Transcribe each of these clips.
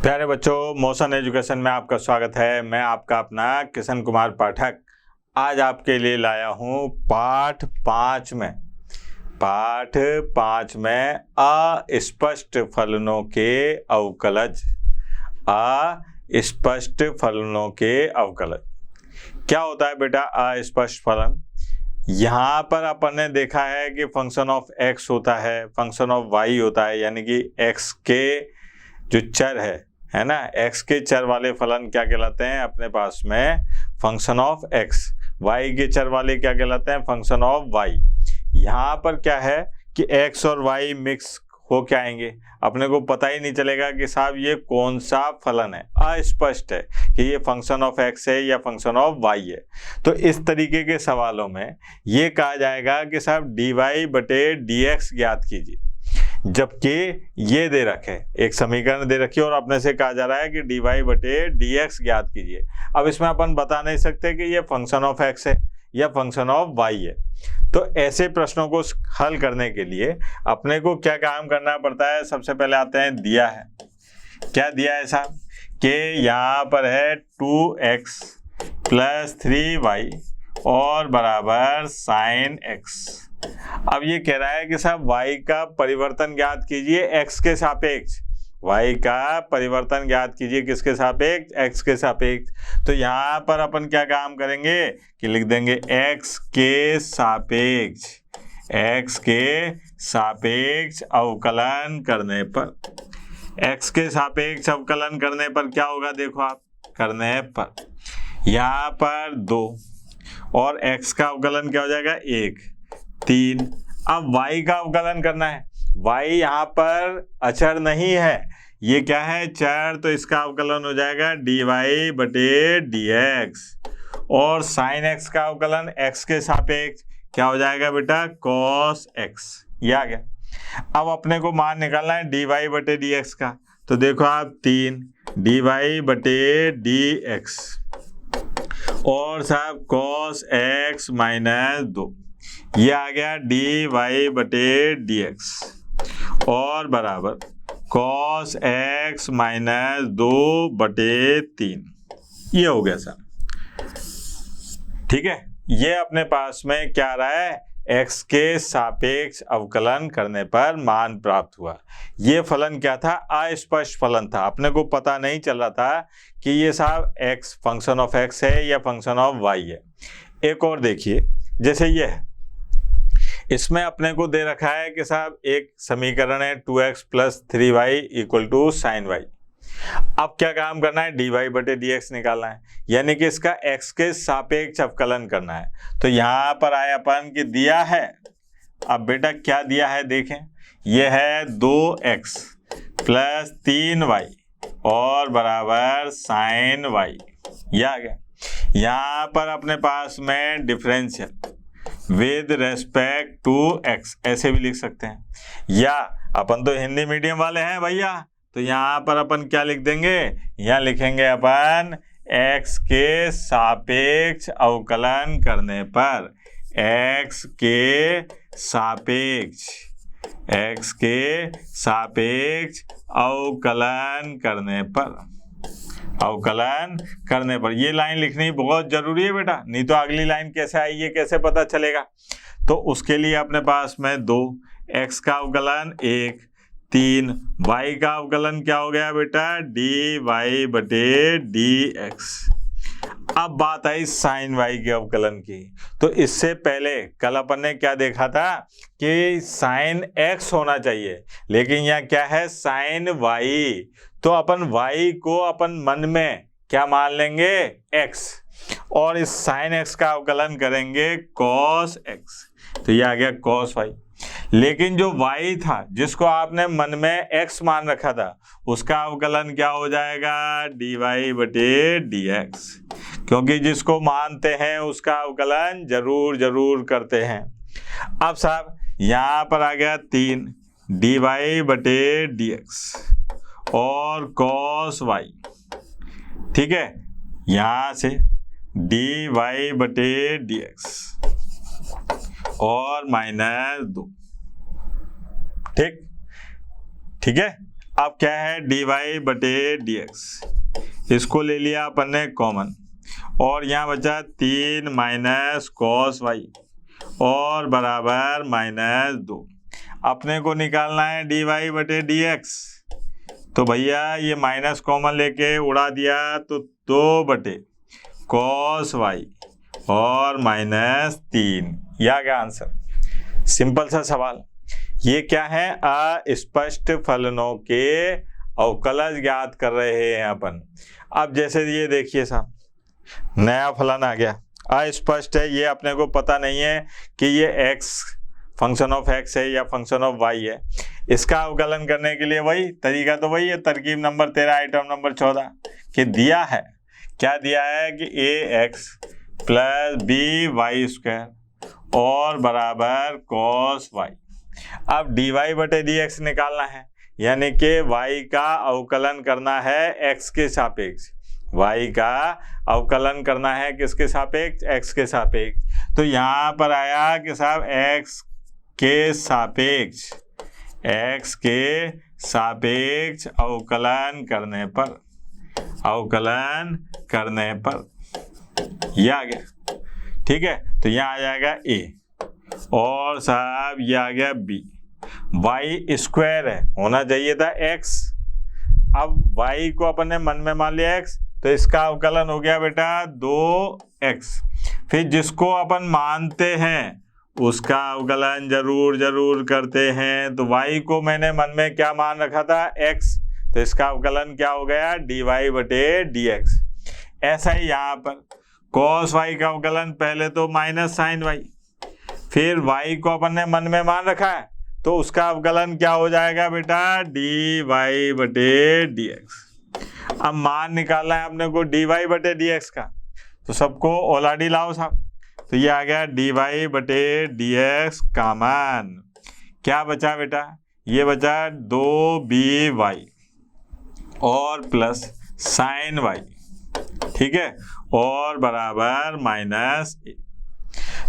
प्यारे बच्चों, motion education में आपका स्वागत है। मैं आपका अपना किशन कुमार पाठक आज आपके लिए लाया हूँ पाठ 5 में अस्पष्ट फलनों के अवकलज। अस्पष्ट फलनों के अवकलज क्या होता है बेटा? अस्पष्ट फलन, यहाँ पर अपन ने देखा है कि फंक्शन ऑफ एक्स होता है, फंक्शन ऑफ वाई होता है, यानी कि एक्स के जो चर है ना, एक्स के चर वाले फलन क्या कहलाते हैं अपने पास में? Function of x. वाई के चर वाले क्या कहलाते हैं? Function of y. यहाँ पर क्या है कि एक्स और वाई मिक्स हो के आएंगे, अपने को पता ही नहीं चलेगा कि साहब ये कौन सा फलन है। अस्पष्ट है कि ये फंक्शन ऑफ एक्स है या फंक्शन ऑफ वाई है। तो इस तरीके के सवालों में ये कहा जाएगा कि साहब डी वाई बटे डी एक्स ज्ञात कीजिए, जबकि ये दे रखे, एक समीकरण दे रखी है और अपने से कहा जा रहा है कि डी वाई बटे डी एक्स ज्ञात कीजिए। अब इसमें अपन बता नहीं सकते कि ये फंक्शन ऑफ एक्स है या फंक्शन ऑफ वाई है। तो ऐसे प्रश्नों को हल करने के लिए अपने को क्या काम करना पड़ता है? सबसे पहले आते हैं, दिया है, क्या दिया है साहब कि यहाँ पर है 2x + 3y और बराबर sin x। अब ये कह रहा है कि साहब y का परिवर्तन ज्ञात कीजिए x के सापेक्ष। y का परिवर्तन ज्ञात कीजिए किसके सापेक्ष? x के सापेक्ष। तो यहाँ पर अपन क्या काम करेंगे कि लिख देंगे x के सापेक्ष अवकलन करने पर, x के सापेक्ष अवकलन करने पर क्या होगा? देखो आप, करने पर यहाँ पर 2 और x का अवकलन क्या हो जाएगा? 1, 3। अब y का अवकलन करना है। y यहाँ पर अचर नहीं है, ये क्या है? चर। तो इसका अवकलन हो जाएगा dy बटे dx और sin x का अवकलन x के सापेक्ष क्या हो जाएगा बेटा? cos x। ये आ गया। अब अपने को मान निकालना है dy बटे dx का। तो देखो आप, 3 dy बटे dx और साहब cos x - 2, ये आ गया dy बटे dx और बराबर cos x - 2 बटे 3। ये हो गया सर, ठीक है। ये अपने पास में क्या आ रहा है? x के सापेक्ष अवकलन करने पर मान प्राप्त हुआ। ये फलन क्या था? अस्पष्ट फलन था, अपने को पता नहीं चल रहा था कि ये साहब x फंक्शन ऑफ x है या फंक्शन ऑफ y है। एक और देखिए, जैसे ये है, इसमें अपने को दे रखा है कि साहब एक समीकरण है 2x + 3y = sin y। अब क्या काम करना है? dy बटे dx निकालना है, यानी कि इसका x के सापेक्ष अवकलन करना है। तो यहाँ पर आए अपन कि दिया है। अब बेटा क्या दिया है देखें, यह है 2x + 3y और बराबर sin y। यह आ गया। यहाँ पर अपने पास में differential with respect to x ऐसे भी लिख सकते हैं, या अपन तो हिंदी मीडियम वाले हैं भैया, तो यहाँ पर अपन क्या लिख देंगे? यहाँ लिखेंगे अपन x के सापेक्ष अवकलन करने पर, x के सापेक्ष अवकलन करने पर ये लाइन लिखनी बहुत जरूरी है बेटा, नहीं तो अगली लाइन कैसे आई ये कैसे पता चलेगा? तो उसके लिए अपने पास में 2, x का अवकलन 1, 3, y का अवकलन क्या हो गया बेटा? dy बटे dx। अब बात आई sin y के अवकलन की। तो इससे पहले कल अपन ने क्या देखा था कि sin x होना चाहिए, लेकिन यहाँ क्या है? sin y। तो अपन y को अपन मन में क्या मान लेंगे? x, और इस sin x का अवकलन करेंगे cos x। तो ये आ गया cos y। लेकिन जो y था जिसको आपने मन में x मान रखा था, उसका अवकलन क्या हो जाएगा? dy बटे dx, क्योंकि जिसको मानते हैं उसका अवकलन जरूर करते हैं। अब साहब यहाँ पर आ गया 3 dy बटे dx और cos y, ठीक है। यहाँ से dy बटे dx और -2, ठीक है। अब क्या है, dy बटे dx, इसको ले लिया अपन ने कॉमन, और यहाँ बचा 3 माइनस कॉस वाई और बराबर -2। अपने को निकालना है dy बटे dx, तो भैया ये माइनस कॉमन लेके उड़ा दिया तो 2 बटे कॉस वाई और -3। यह आ गया आंसर। सिंपल सा सवाल। ये क्या है, अस्पष्ट फलनों के अवकलज ज्ञात कर रहे हैं अपन। अब जैसे ये देखिए साहब, नया फलन आ गया, अस्पष्ट है, ये अपने को पता नहीं है कि ये x फंक्शन ऑफ x है या फंक्शन ऑफ y है। इसका अवकलन करने के लिए वही तरीका, तो वही है, तरकीब नंबर 13 आइटम नंबर 14 कि दिया है, क्या दिया है कि ax प्लस by² और बराबर cos y। अब dy बटे dx निकालना है, यानी कि y का अवकलन करना है x के सापेक्ष, y का अवकलन करना है किसके सापेक्ष, x के सापेक्ष। तो यहाँ पर आया कि साहब x के सापेक्ष अवकलन करने पर यह आ गया। ठीक है, तो यहाँ आ जाएगा a और साहब ये आ गया b। y² है, होना चाहिए था x। अब y को अपन ने मन में मान लिया x, तो इसका अवकलन हो गया बेटा 2x। फिर जिसको अपन मानते हैं उसका अवकलन जरूर करते हैं। तो y को मैंने मन में क्या मान रखा था, x, तो इसका अवकलन क्या हो गया, dy बटे dx। ऐसा ही यहाँ पर cos y का अवकलन पहले तो माइनस साइन y, फिर y को अपन ने मन में मान रखा है तो उसका अवकलन क्या हो जाएगा बेटा, dy बटे dx। अब मान निकालना है अपने को dy बटे dx का, तो सबको ओलाडी लाओ साहब, तो ये आ गया dy बटे dx कॉमन। क्या बचा बेटा, ये बचा 2by और प्लस साइन y, ठीक है, और बराबर -a।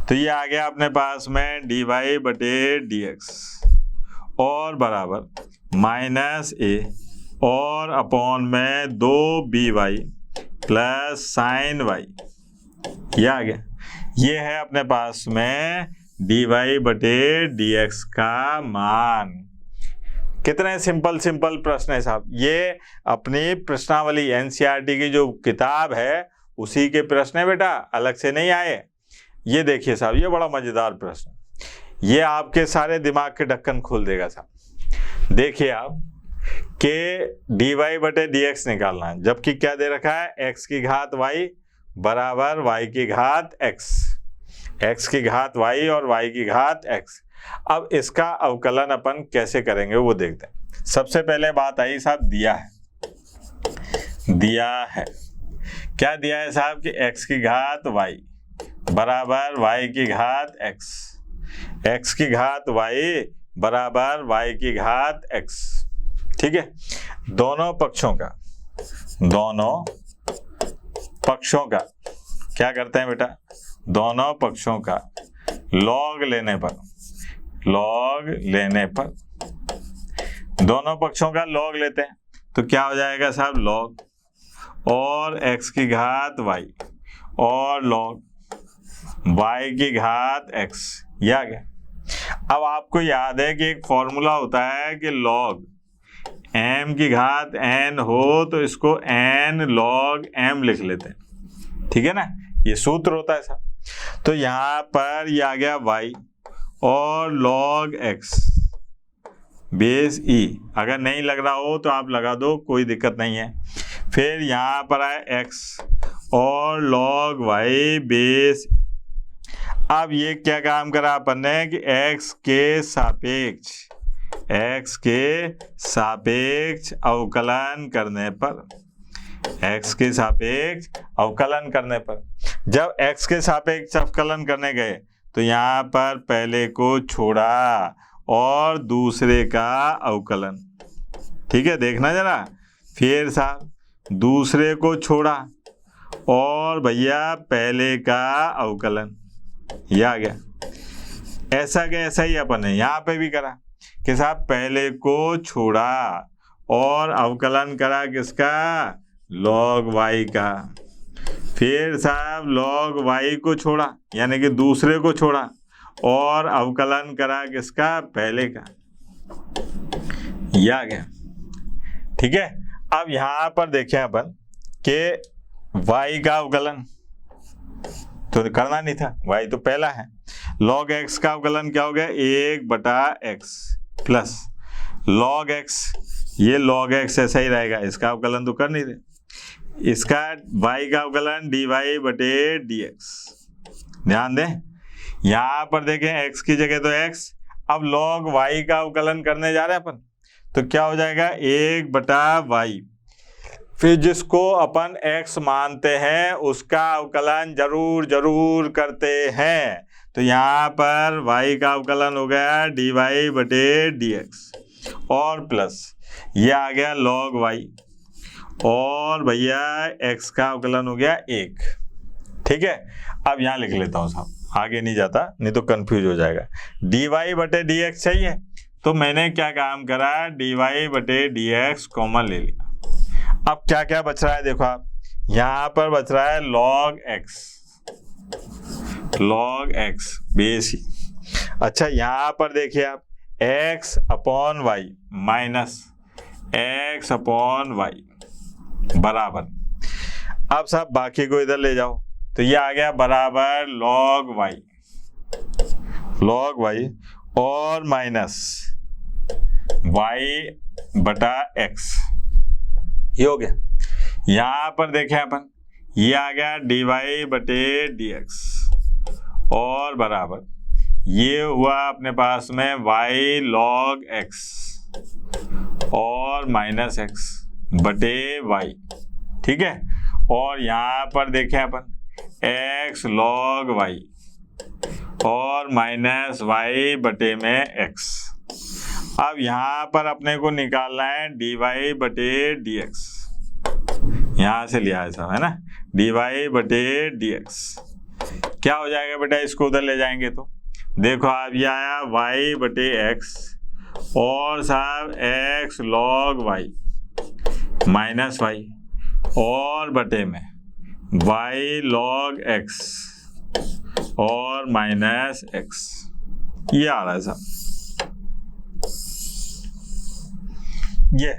तो ये आ गया अपने पास में dy बटे dx और बराबर -a और अपॉन में 2by प्लस साइन y। ये आ गया। ये है अपने पास में dy बटे dx का मान। कितने सिंपल प्रश्न है साहब। ये अपनी प्रश्नावली एनसीईआरटी की जो किताब है उसी के प्रश्न है बेटा, अलग से नहीं आए। ये देखिए साहब, ये बड़ा मजेदार प्रश्न, ये आपके सारे दिमाग के ढक्कन खोल देगा साहब। देखिए आप के dy बटे dx निकालना है, जबकि क्या दे रखा है, x की घात y बराबर y की घात x, x की घात y और y की घात x। अब इसका अवकलन अपन कैसे करेंगे वो देखते हैं। सबसे पहले बात आई साहब, दिया है क्या दिया है साहब कि x की घात y बराबर y की घात x, x की घात y बराबर y की घात x। ठीक है, दोनों पक्षों का क्या करते हैं बेटा, दोनों पक्षों का लॉग लेने पर दोनों पक्षों का लॉग लेते हैं तो क्या हो जाएगा साहब, लॉग और x की घात y और log y की घात x। ये आ गया। अब आपको याद है कि एक फॉर्मूला होता है कि log m की घात n हो तो इसको n log m लिख लेते हैं, ठीक है ना, ये सूत्र होता है साहब। तो यहाँ पर ये आ गया y और log x बेस e। अगर नहीं लग रहा हो तो आप लगा दो, कोई दिक्कत नहीं है। फिर यहाँ पर आए x और log y बेस। अब ये क्या काम करा अपन ने कि x के सापेक्ष अवकलन करने पर जब x के सापेक्ष अवकलन करने गए तो यहाँ पर पहले को छोड़ा और दूसरे का अवकलन, ठीक है, देखना जरा। फिर साहब दूसरे को छोड़ा और भैया पहले का अवकलन, ये आ गया। ऐसा ही अपन ने यहाँ पे भी करा कि साहब पहले को छोड़ा और अवकलन करा किसका, log y का। फिर साहब log y को छोड़ा, यानी कि दूसरे को छोड़ा, और अवकलन करा किसका, पहले का। ये आ गया, ठीक है। अब यहां पर देखें अपन कि y का अवकलन तो करना नहीं था, y तो पहला है। log x का अवकलन क्या हो गया, 1/x प्लस log x, ये log x ऐसा ही रहेगा, इसका अवकलन तो कर नहीं रहे। इसका y का अवकलन dy/dx। ध्यान दें, यहां पर देखें x की जगह तो x, अब log y का अवकलन करने जा रहे हैं अपन, तो क्या हो जाएगा, 1/y। फिर जिसको अपन x मानते हैं उसका अवकलन जरूर करते हैं, तो यहाँ पर y का अवकलन हो गया dy/dx और प्लस ये आ गया log y, और भैया x का अवकलन हो गया 1। ठीक है, अब यहाँ लिख लेता हूँ साहब, आगे नहीं जाता नहीं तो कंफ्यूज हो जाएगा। dy/dx चाहिए, तो मैंने क्या काम करा, dy/dx कॉमन ले लिया। अब क्या क्या बच रहा है देखो आप, यहाँ पर बच रहा है log x बेस ही। अच्छा यहाँ पर देखिए आप, x/y माइनस x/y बराबर, अब सब बाकी को इधर ले जाओ, तो ये आ गया बराबर log y और माइनस y/x, ये हो गया। यहाँ पर देखें अपन, ये आ गया dy/dx और बराबर ये हुआ अपने पास में y log x और माइनस x/y। ठीक है, और यहाँ पर देखें अपन x log y और माइनस y/x। अब यहाँ पर अपने को निकालना है dy/dx, यहाँ से लिया है सब, है ना, dy/dx। क्या हो जाएगा बेटा, इसको उधर ले जाएंगे तो देखो आप, ये आया y/x और साहब x log y minus y और बटे में y log x और माइनस x, ये आ रहा है साहब, ये।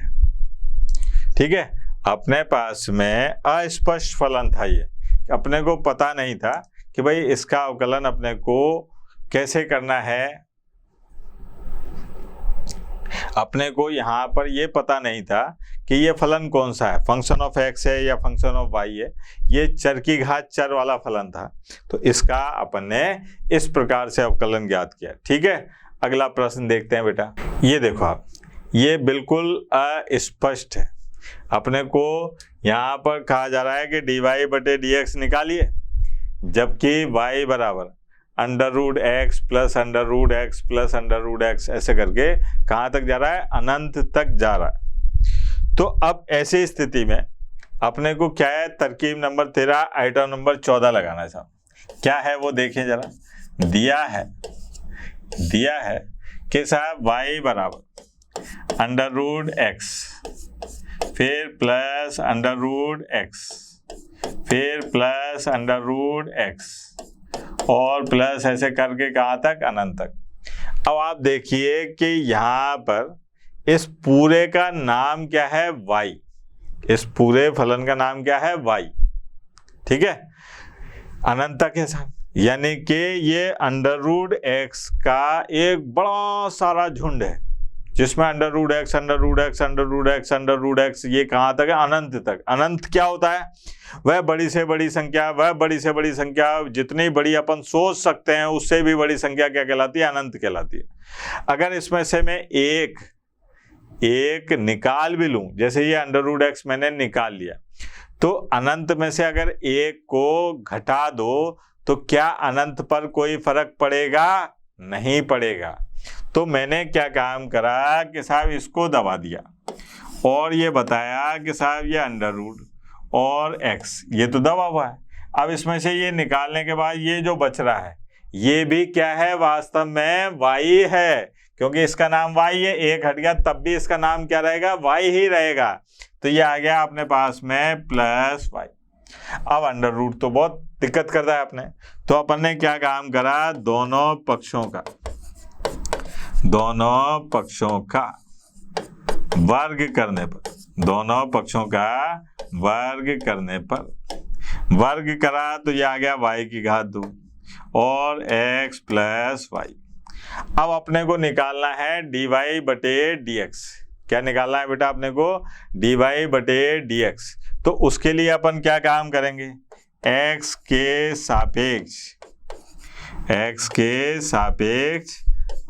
ठीक है, अपने पास में अस्पष्ट फलन था, ये अपने को पता नहीं था कि भाई इसका अवकलन अपने को कैसे करना है। अपने को यहाँ पर ये पता नहीं था कि ये फलन कौन सा है, फंक्शन ऑफ x है या फंक्शन ऑफ y है, ये चर की घात चर वाला फलन था, तो इसका अपन ने इस प्रकार से अवकलन ज्ञात किया। ठीक है, अगला प्रश्न देखते हैं बेटा। ये देखो आप, ये बिल्कुल अस्पष्ट है, अपने को यहाँ पर कहा जा रहा है कि dy/dx निकालिए, जबकि y बराबर √x plus √x plus √x ऐसे करके कहाँ तक जा रहा है, अनंत तक जा रहा है। तो अब ऐसी स्थिति में अपने को क्या है, तरकीब नंबर 13 आइटम नंबर 14 लगाना है साहब। क्या है वो देखें जरा, दिया है कि साहब y बराबर √x फिर प्लस √x फिर प्लस √x और प्लस ऐसे करके कहाँ तक, अनंत तक। अब आप देखिए कि यहाँ पर इस पूरे का नाम क्या है, y, इस पूरे फलन का नाम क्या है, y। ठीक है, अनंत तक है साहब, यानी कि ये √x का एक बड़ा सारा झुंड है, जिसमें √x ये कहाँ तक है, अनंत तक। अनंत क्या होता है, वह बड़ी से बड़ी संख्या, जितनी बड़ी अपन सोच सकते हैं उससे भी बड़ी संख्या क्या कहलाती है, अनंत कहलाती है। अगर इसमें से मैं एक निकाल भी लूं, जैसे ये √x मैंने निकाल लिया, तो अनंत में से अगर एक को घटा दो तो क्या अनंत पर कोई फर्क पड़ेगा, नहीं पड़ेगा। तो मैंने क्या काम करा कि साहब इसको दबा दिया और ये बताया कि साहब ये √ और x ये तो दबा हुआ है। अब इसमें से ये निकालने के बाद ये जो बच रहा है ये भी क्या है, वास्तव में y है, क्योंकि इसका नाम y है, एक हट गया तब भी इसका नाम क्या रहेगा, y ही रहेगा। तो ये आ गया अपने पास में प्लस y। अब अंडर रूट तो बहुत दिक्कत करता है अपने, तो अपन ने क्या काम करा, दोनों पक्षों का वर्ग करने पर, दोनों पक्षों का वर्ग करने पर, वर्ग करा तो ये आ गया y की घात 2 और x प्लस वाई। अब अपने को निकालना है dy बटे dx। क्या निकालना है बेटा अपने को, dy बटे dx। तो उसके लिए अपन क्या काम करेंगे, x के सापेक्ष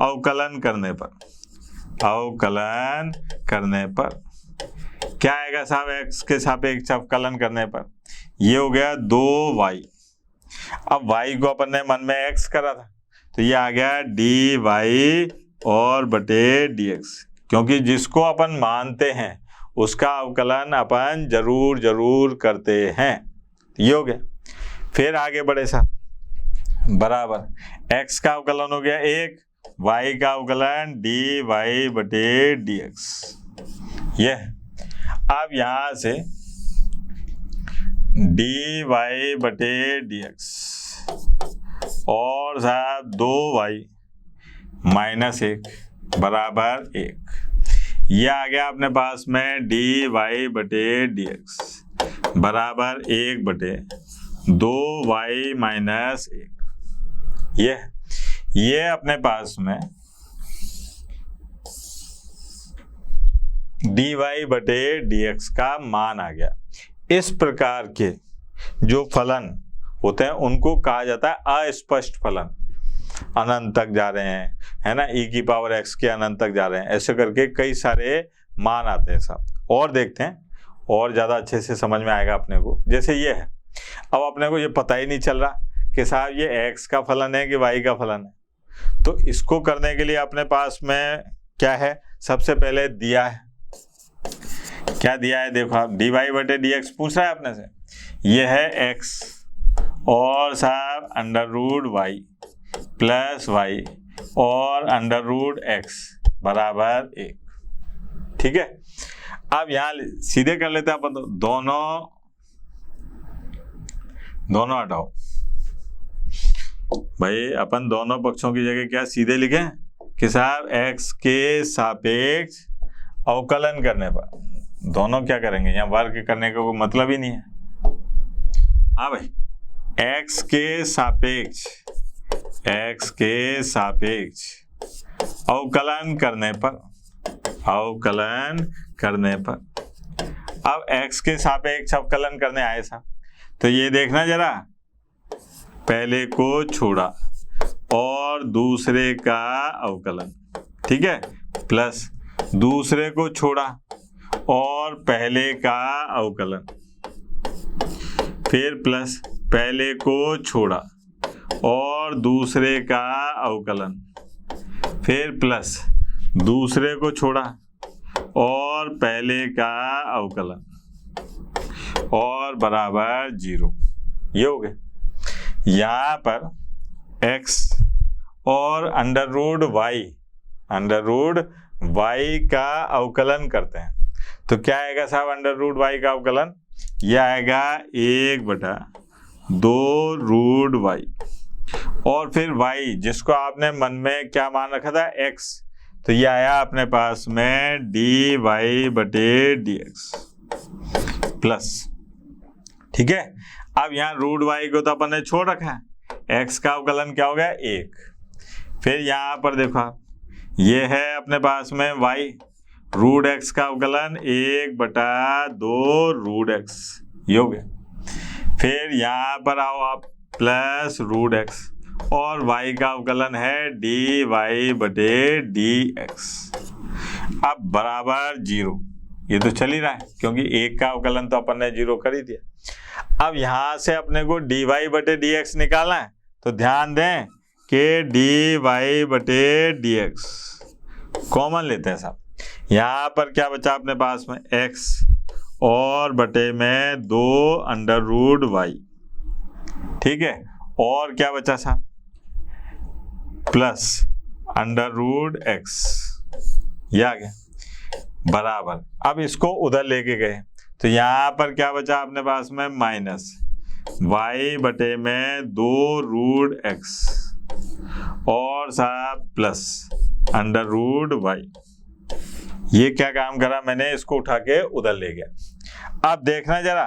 अवकलन करने पर क्या आएगा साहब, x के सापेक्ष अवकलन करने पर ये हो गया 2y। अब y को अपन ने मन में x करा था, तो ये आ गया dy और बटे dx, क्योंकि जिसको अपन मानते हैं उसका अवकलन अपन जरूर करते हैं। ये हो गया। फिर आगे बढ़े साहब, बराबर x का अवकलन हो गया 1, y का अवकलन dy बटे dx। ये अब यहां से dy बटे dx और साहब 2y माइनस 1 बराबर 1। यह आ गया अपने पास में dy बटे dx बराबर 1 बटे 2y माइनस 1। ये अपने पास में dy बटे dx का मान आ गया। इस प्रकार के जो फलन होते हैं उनको कहा जाता है अस्पष्ट फलन। अनंत तक जा रहे हैं, है ना, e की पावर x के अनंत तक जा रहे हैं, ऐसे करके कई सारे मान आते हैं साहब। और देखते हैं और ज़्यादा अच्छे से समझ में आएगा अपने को। जैसे ये है, अब अपने को ये पता ही नहीं चल रहा कि साहब ये x का फलन है कि y का फलन है। तो इसको करने के लिए अपने पास में क्या है, सबसे पहले दिया है, क्या दिया है देखो आप, dy बटे dx पूछ रहा है अपने से। ये है x और साहब under root y plus y और अंडर रूट x बराबर 1। ठीक है, अब यहाँ सीधे कर लेते हैं अपन, तो दोनों हटाओ भाई। अपन दोनों पक्षों की जगह क्या सीधे लिखें कि साहब x के सापेक्ष अवकलन करने पर, दोनों क्या करेंगे, यहाँ वर्ग करने का कोई मतलब ही नहीं है। हाँ भाई, x के सापेक्ष अवकलन करने पर, अब x के सापेक्ष अवकलन करने आए साहब, तो ये देखना जरा, पहले को छोड़ा और दूसरे का अवकलन, ठीक है, प्लस दूसरे को छोड़ा और पहले का अवकलन, फिर प्लस पहले को छोड़ा और दूसरे का अवकलन, फिर प्लस दूसरे को छोड़ा और पहले का अवकलन और बराबर 0। ये हो गया। यहाँ पर x और अंडर रूट y का अवकलन करते हैं, तो क्या आएगा साहब अंडर रूट y का अवकलन, यह आएगा 1 बटा 2 रूट y और फिर y जिसको आपने मन में क्या मान रखा था x, तो ये आया अपने पास में dy बटे dx प्लस। ठीक है, अब यहाँ रूट y को तो अपन ने छोड़ रखा है, x का अवकलन क्या हो गया 1। फिर यहाँ पर देखो आप, ये है अपने पास में y, रूट x का अवकलन 1 बटा 2 रूट x, ये हो गया। फिर यहाँ पर आओ आप, प्लस रूट x और y का अवकलन है dy बटे dx, अब बराबर 0। ये तो चल ही रहा है क्योंकि 1 का अवकलन तो अपन ने 0 कर ही दिया। अब यहाँ से अपने को dy बटे dx निकालना है, तो ध्यान दें कि dy बटे dx कॉमन लेते हैं साहब। यहाँ पर क्या बचा अपने पास में x और बटे में 2 अंडर रूट y, ठीक है, और क्या बचा साहब प्लस अंडर रूट एक्स, ये आ गया बराबर। अब इसको उधर लेके गए तो यहाँ पर क्या बचा अपने पास में, माइनस वाई बटे में 2 रूट एक्स और साहब प्लस अंडर रूट वाई। ये क्या काम करा मैंने, इसको उठा के उधर ले गया। अब देखना जरा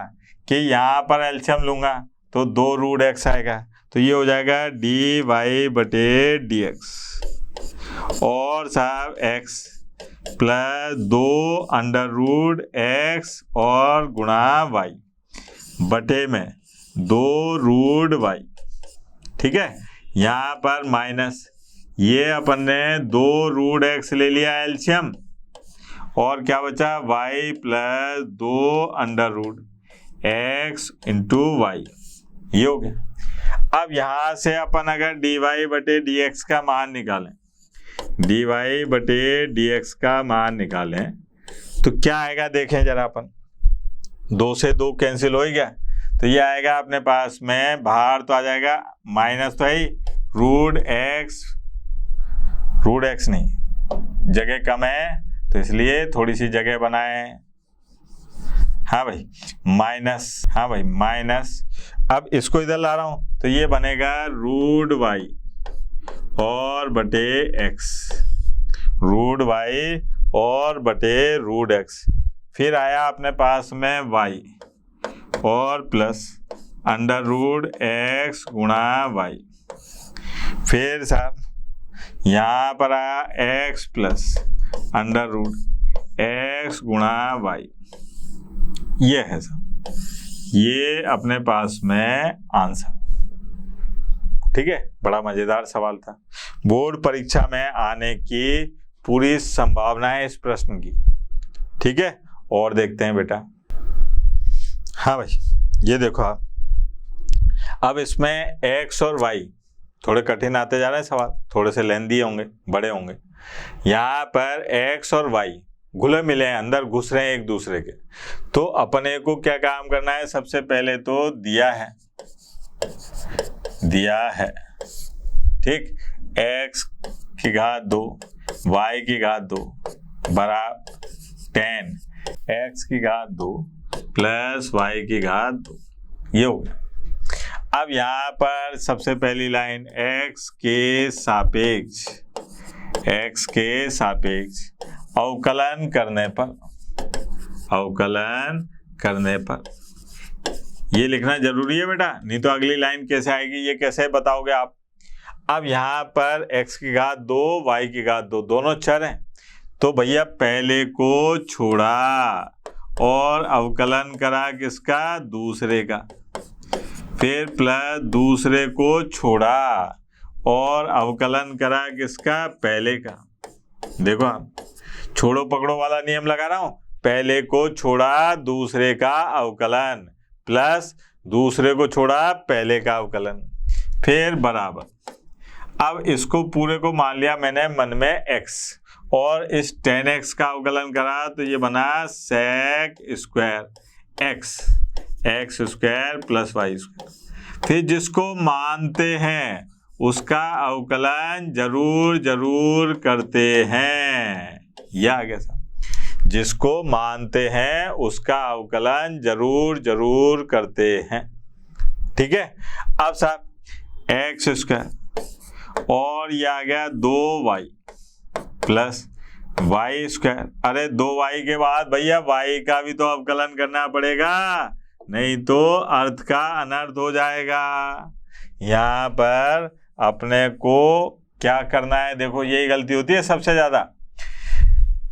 कि यहाँ पर एलसीएम लूंगा तो 2 रूट एक्स आएगा, तो ये हो जाएगा डी वाई बटे डी एक्स और साहब x plus 2 under root x और गुणा वाई बटे में 2 रूट वाई। ठीक है, यहाँ पर माइनस, ये अपन ने 2 रूट एक्स ले लिया एलसीएम और क्या बचा, y plus 2 under root x into y, ये हो गया। अब यहाँ से अपन अगर dy बटे dx का मान निकालें, dy बटे dx का मान निकालें तो क्या आएगा देखें जरा अपन, 2 से 2 कैंसिल हो ही गया, तो ये आएगा अपने पास में, बाहर तो आ जाएगा माइनस तो है ही, रूट एक्स नहीं, जगह कम है तो इसलिए थोड़ी सी जगह बनाए। हाँ भाई माइनस, हाँ भाई माइनस, अब इसको इधर ला रहा हूं तो ये बनेगा रूट वाई और बटे एक्स, रूट वाई और बटे रूट एक्स, फिर आया अपने पास में वाई और प्लस अंडर रूट एक्स गुणा वाई, फिर साहब यहाँ पर आया x plus under root x गुणा वाई, ये है सब, ये अपने पास में आंसर। ठीक है, बड़ा मजेदार सवाल था, बोर्ड परीक्षा में आने की पूरी संभावना है इस प्रश्न की। ठीक है, और देखते हैं बेटा। हाँ भाई ये देखो आप, अब इसमें x और y थोड़े कठिन आते जा रहे हैं सवाल, थोड़े से लेंदी होंगे, बड़े होंगे। यहाँ पर x और y घुले मिले हैं, अंदर घुस रहे हैं एक दूसरे के, तो अपने को क्या काम करना है, सबसे पहले तो दिया है ठीक, x की घात 2 y की घात 2 बराबर 10 x की घात 2 प्लस y की घात 2, ये हो गया। अब यहाँ पर सबसे पहली लाइन x के सापेक्ष अवकलन करने पर ये लिखना जरूरी है बेटा, नहीं तो अगली लाइन कैसे आएगी, ये कैसे बताओगे आप। अब यहाँ पर x की घात 2 y की घात 2 दोनों चर हैं, तो भैया पहले को छोड़ा और अवकलन करा किसका, दूसरे का, फिर प्लस दूसरे को छोड़ा और अवकलन करा किसका, पहले का। देखो आप छोड़ो पकड़ो वाला नियम लगा रहा हूं, पहले को छोड़ा दूसरे का अवकलन प्लस दूसरे को छोड़ा पहले का अवकलन, फिर बराबर। अब इसको पूरे को मान लिया मैंने मन में x और इस 10x का अवकलन करा तो ये बना sec square x square plus y square. फिर जिसको मानते हैं उसका अवकलन जरूर करते हैं, यह आ गया साहब, जिसको मानते हैं उसका अवकलन जरूर करते हैं। ठीक है, अब साहब एक्स स्क्वायर और यह आ गया 2y प्लस वाई स्क्वायर। अरे 2y के बाद भैया y का भी तो अवकलन करना पड़ेगा, नहीं तो अर्थ का अनर्थ हो जाएगा। यहाँ पर अपने को क्या करना है, देखो यही गलती होती है सबसे ज्यादा।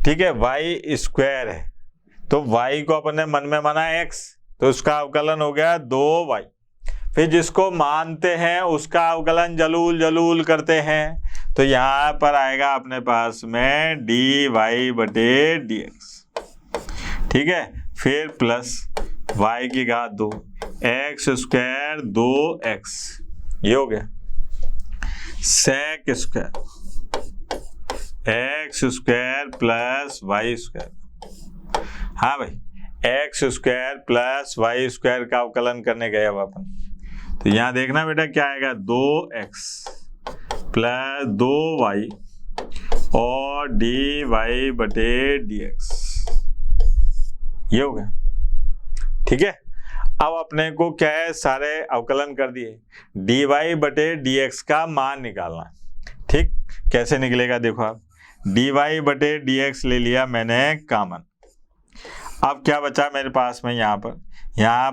ठीक है, y स्क्वायर है तो y को अपने मन में माना x, तो उसका अवकलन हो गया 2y। फिर जिसको मानते हैं उसका अवकलन जलूल करते हैं, तो यहाँ पर आएगा अपने पास में dy बटे dx। ठीक है, फिर प्लस y की घात 2 एक्स स्क्वायर 2x, ये हो गया sec square x square plus y square. हाँ भाई, x square plus y square का अवकलन करने गए अब अपन, तो यहाँ देखना बेटा क्या आएगा 2x प्लस 2y और dy बटे dx, ये हो गया। ठीक है, अब अपने को क्या है, सारे अवकलन कर दिए, dy बटे dx का मान निकालना। ठीक, कैसे निकलेगा देखो आप, dy बटे dx ले लिया मैंने कॉमन। अब क्या बचा मेरे पास में, यहाँ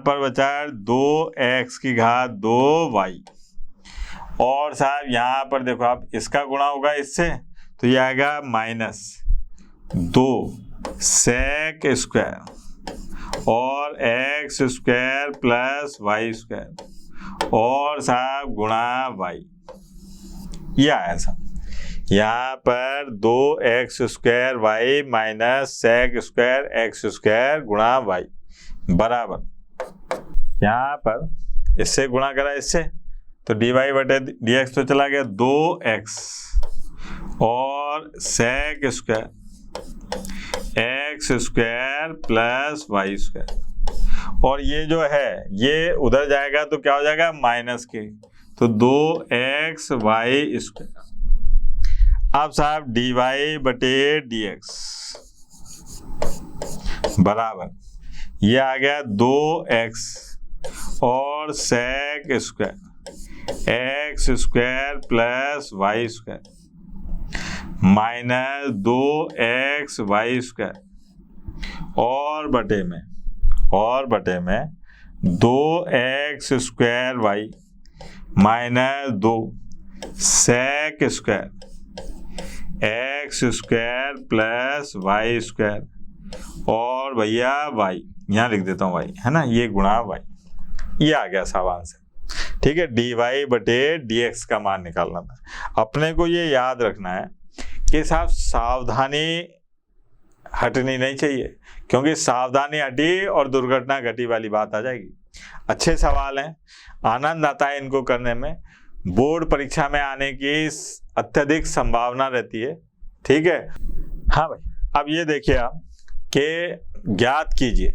पर बचा 2x की घात 2y, और साहब यहाँ पर देखो आप, इसका गुणा होगा इससे, तो ये आएगा -2 sec स्क्वायर और x square plus y square और साहब गुणा y। ये आया साहब, यहाँ पर 2x square y minus sec square x square गुणा y बराबर, यहाँ पर इससे गुणा करा इससे, तो dy बटे dx तो चला गया 2x और sec square x square plus y square, और ये जो है ये उधर जाएगा तो क्या हो जाएगा माइनस के, तो 2x वाई स्क्वायर। अब साहब dy बटे dx बराबर, ये आ गया 2x और sec square x square plus y square minus 2x y square और बटे में 2x square y minus 2 sec square x square plus y square और भैया y, यहाँ लिख देता हूँ y, है ना, ये गुणा y। ये आ गया साहब आंसर। ठीक है, dy बटे dx का मान निकालना था। अपने को ये याद रखना है कि साहब सावधानी हटनी नहीं चाहिए, क्योंकि सावधानी हटी और दुर्घटना घटी वाली बात आ जाएगी। अच्छे सवाल हैं, आनंद आता है इनको करने में, बोर्ड परीक्षा में आने की अत्यधिक संभावना रहती है। ठीक है, हाँ भाई, अब ये देखिए आप कि ज्ञात कीजिए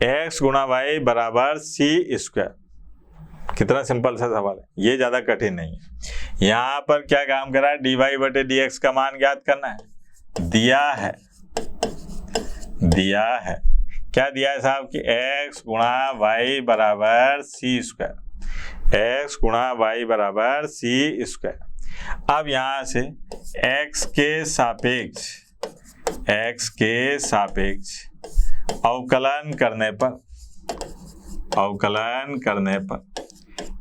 x गुणा वाई बराबर c स्क्वायर। कितना सिंपल सा सवाल है, ये ज़्यादा कठिन नहीं है। यहाँ पर क्या काम करा है, dy बटे dx का मान ज्ञात करना है। दिया है क्या दिया है साहब कि x गुणा वाई बराबर c स्क्वायर, x गुणा वाई बराबर c स्क्वायर। अब यहाँ से x के सापेक्ष अवकलन करने पर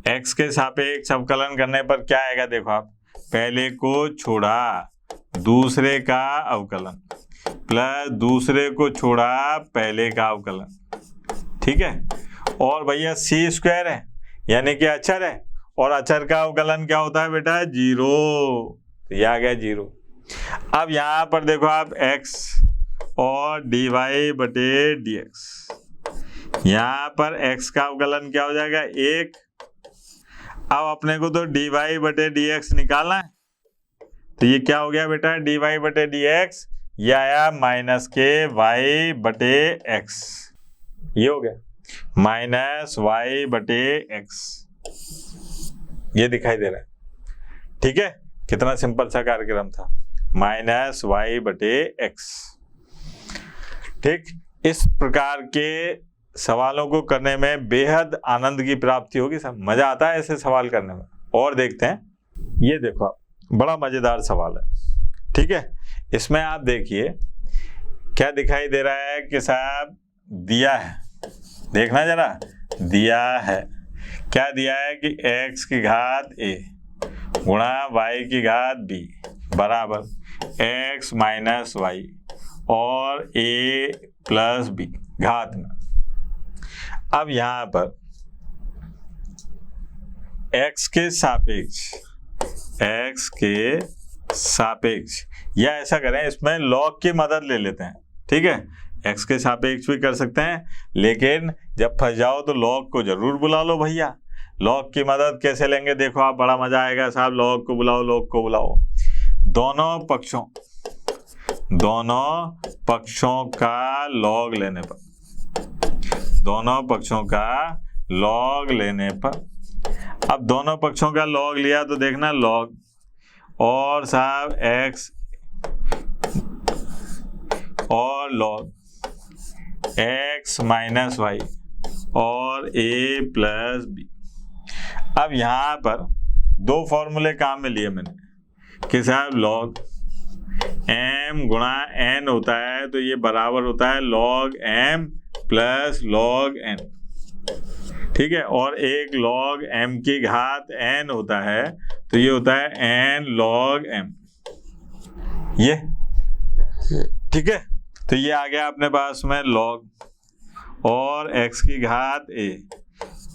x के सापेक्ष अवकलन करने पर क्या आएगा, देखो आप, पहले को छोड़ा दूसरे का अवकलन प्लस दूसरे को छोड़ा पहले का अवकलन। ठीक है, और भैया c स्क्वायर है यानी कि अचर है, और अचर का अवकलन क्या होता है बेटा, 0, ये आ गया 0। अब यहाँ पर देखो आप x और dy बटे dx, यहाँ पर x का अवकलन क्या हो जाएगा 1। अब अपने को तो dy बटे dx निकालना है, तो ये क्या हो गया बेटा dy बटे dx, ये आया माइनस के y बटे x, ये हो गया माइनस y बटे x, ये दिखाई दे रहा है। ठीक है, कितना सिंपल सा कार्यक्रम था, माइनस y बटे x। ठीक, इस प्रकार के सवालों को करने में बेहद आनंद की प्राप्ति होगी, सब मजा आता है ऐसे सवाल करने में। और देखते हैं, ये देखो आप, बड़ा मजेदार सवाल है। ठीक है, इसमें आप देखिए क्या दिखाई दे रहा है कि साहब दिया है, देखना जरा, दिया है क्या दिया है कि x की घात a गुणा y की घात b बराबर x माइनस वाई और a प्लस b घात में। अब यहाँ पर x के सापेक्ष या ऐसा करें, इसमें लॉग की मदद ले लेते हैं। ठीक है, x के सापेक्ष भी कर सकते हैं, लेकिन जब फंस जाओ तो लॉग को जरूर बुला लो भैया। लॉग की मदद कैसे लेंगे, देखो आप, बड़ा मजा आएगा साहब। लॉग को बुलाओ, दोनों पक्षों का लॉग लेने पर, अब दोनों पक्षों का लॉग लिया तो देखना लॉग, और साहब x और log x माइनस वाई और a प्लस बी। अब यहाँ पर दो फॉर्मूले काम में लिए मैंने कि साहब log m गुणा n होता है तो ये बराबर होता है log m plus log n, ठीक है, और एक log m की घात n होता है तो ये होता है n log m, ये ठीक है। तो ये आ गया अपने पास में log और x की घात a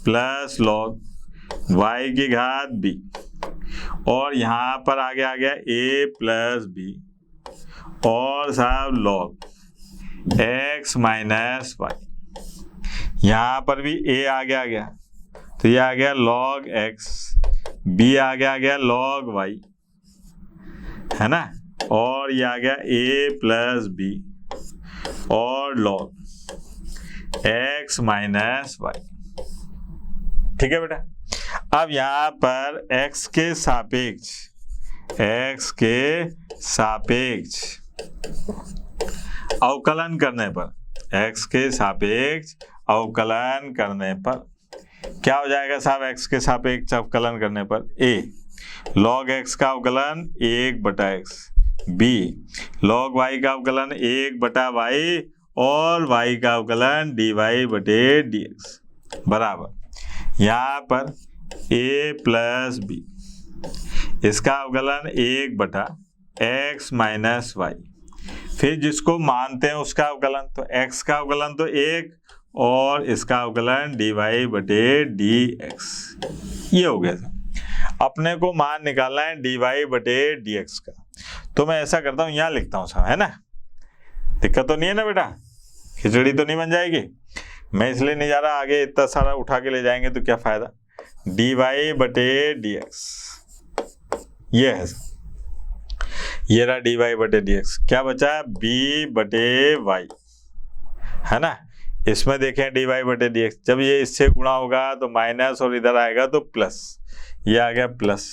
प्लस log y की घात b, और यहाँ पर आगे आ गया a प्लस b और साहब log x माइनस वाई। यहाँ पर भी a आगे आ गया तो ये आ गया log x, b आगे आ गया log y, है ना, और ये आ गया a प्लस b और log x माइनस वाई, ठीक है बेटा। अब यहाँ पर x के सापेक्ष अवकलन करने पर, x के सापेक्ष अवकलन करने पर क्या हो जाएगा साहब? x के सापेक्ष अवकलन करने पर a log x का अवकलन 1/x, b log y का अवकलन 1/y और y का अवकलन dy/dx बराबर यहाँ पर a प्लस b, इसका अवकलन 1/x माइनस वाई, फिर जिसको मानते हैं उसका अवकलन, तो x का अवकलन तो 1 और इसका अवकलन dy/dx, ये हो गया था। अपने को मान निकालना है dy/dx का, तो मैं ऐसा करता हूँ, यहाँ लिखता हूँ साहब, है ना, दिक्कत तो नहीं है ना बेटा, खिचड़ी तो नहीं बन जाएगी। मैं इसलिए नहीं जा रहा, आगे इतना सारा उठा के ले जाएंगे तो क्या फायदा। dy/dx ये है, ये रहा dy/dx, क्या बचा? b/y, है ना। इसमें देखें dy/dx, जब ये इससे गुणा होगा तो माइनस और इधर आएगा तो प्लस, ये आ गया प्लस,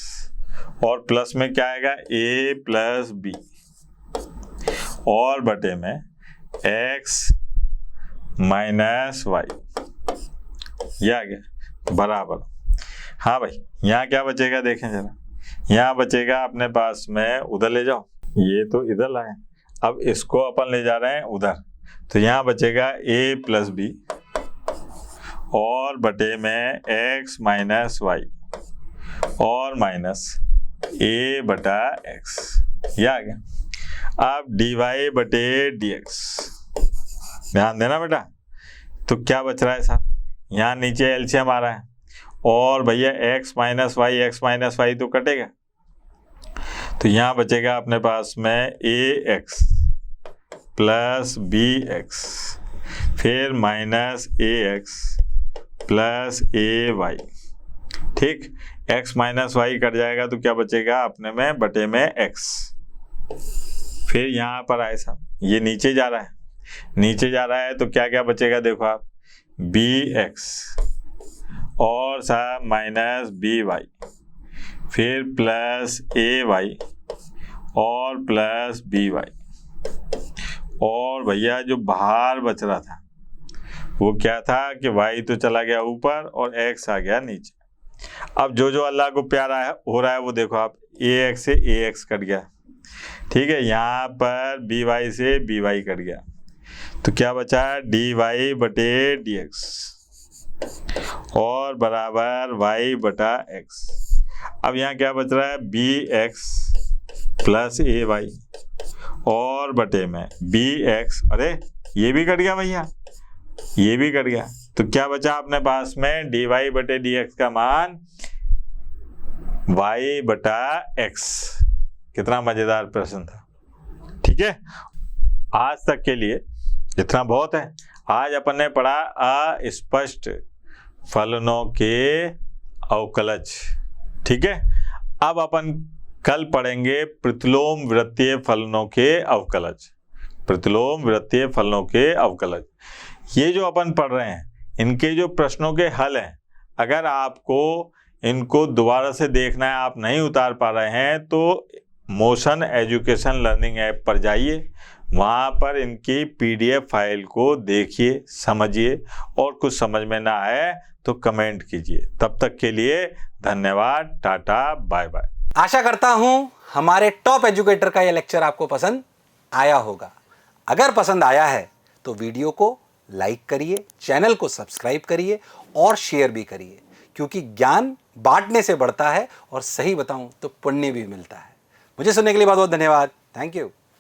और प्लस में क्या आएगा? a प्लस b और बटे में x माइनस वाई, ये आ गया बराबर। हाँ भाई, यहाँ क्या बचेगा देखें जरा, यहाँ बचेगा अपने पास में, उधर ले जाओ, ये तो इधर लाए, अब इसको अपन ले जा रहे हैं उधर, तो यहाँ बचेगा a प्लस बी और बटे में x माइनस वाई और माइनस a/x, ये आ गया। अब dy/dx ध्यान देना बेटा, तो क्या बच रहा है साहब? यहाँ नीचे एलसीएम आ रहा है और भैया x माइनस वाई तो कटेगा, तो यहाँ बचेगा अपने पास में ax प्लस bx फिर माइनस ax प्लस ay, ठीक। x माइनस वाई कट जाएगा तो क्या बचेगा अपने में? बटे में x। फिर यहाँ पर आए साहब, ये नीचे जा रहा है, नीचे जा रहा है तो क्या क्या बचेगा देखो आप, bx और साहब माइनस by फिर प्लस ay और प्लस by, और भैया जो बाहर बच रहा था वो क्या था कि y तो चला गया ऊपर और x आ गया नीचे। अब जो जो अल्लाह को प्यारा है हो रहा है वो देखो आप, ax से ax कट गया, ठीक है, यहाँ पर by से by कट गया, तो क्या बचा? dy/dx और बराबर y/x। अब यहाँ क्या बच रहा है? bx प्लस ay और बटे में bx, अरे ये भी कट गया भैया, ये भी कट गया, तो क्या बचा अपने पास में? dy/dx का मान y/x। कितना मजेदार प्रश्न था, ठीक है। आज तक के लिए इतना बहुत है। आज अपन ने पढ़ा अस्पष्ट फलनों के अवकलज, ठीक है। अब अपन कल पढ़ेंगे प्रतिलोम वृत्तीय फलनों के अवकलज, प्रतिलोम वृत्तीय फलनों के अवकलज। ये जो अपन पढ़ रहे हैं इनके जो प्रश्नों के हल हैं, अगर आपको इनको दोबारा से देखना है, आप नहीं उतार पा रहे हैं, तो मोशन एजुकेशन लर्निंग ऐप पर जाइए, वहाँ पर इनकी PDF फाइल को देखिए, समझिए, और कुछ समझ में ना आए तो कमेंट कीजिए। तब तक के लिए धन्यवाद, टाटा, बाय बाय। आशा करता हूं हमारे टॉप एजुकेटर का यह लेक्चर आपको पसंद आया होगा। अगर पसंद आया है तो वीडियो को लाइक करिए, चैनल को सब्सक्राइब करिए और शेयर भी करिए, क्योंकि ज्ञान बांटने से बढ़ता है और सही बताऊं तो पुण्य भी मिलता है। मुझे सुनने के लिए बहुत बहुत धन्यवाद। Thank you.